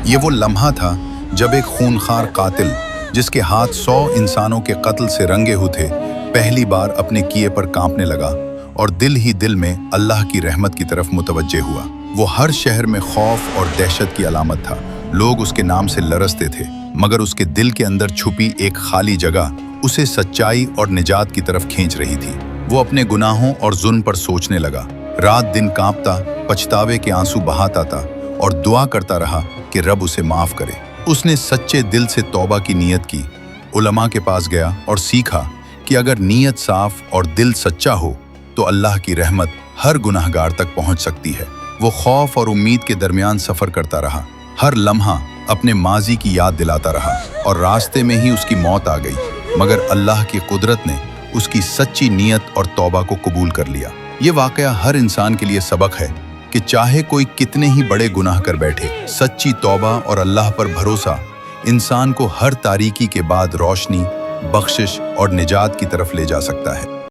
یہ وہ لمحہ تھا جب ایک خونخوار قاتل جس کے ہاتھ 100 انسانوں کے قتل سے رنگے ہوئے تھے پہلی بار اپنے کیے پر کانپنے لگا اور دل ہی دل میں اللہ کی رحمت کی طرف متوجہ ہوا۔ وہ ہر شہر میں خوف اور دہشت کی علامت تھا۔ لوگ اس کے نام سے لرزتے تھے، مگر اس کے دل کے اندر چھپی ایک خالی جگہ اسے سچائی اور نجات کی طرف کھینچ رہی تھی۔ وہ اپنے گناہوں اور ظلم پر سوچنے لگا، رات دن کانپتا، پچھتاوے کے آنسو بہاتا تھا اور دعا کرتا رہا کہ رب اسے معاف کرے۔ اس نے سچے دل سے توبہ کی نیت کی، علماء کے پاس گیا اور سیکھا کہ اگر نیت صاف اور دل سچا ہو تو اللہ کی رحمت ہر گناہگار تک پہنچ سکتی ہے۔ وہ خوف اور امید کے درمیان سفر کرتا رہا، ہر لمحہ اپنے ماضی کی یاد دلاتا رہا اور راستے میں ہی اس کی موت آ گئی، مگر اللہ کی قدرت نے اس کی سچی نیت اور توبہ کو قبول کر لیا۔ یہ واقعہ ہر انسان کے لیے سبق ہے کہ چاہے کوئی کتنے ہی بڑے گناہ کر بیٹھے، سچی توبہ اور اللہ پر بھروسہ انسان کو ہر تاریکی کے بعد روشنی، بخشش اور نجات کی طرف لے جا سکتا ہے۔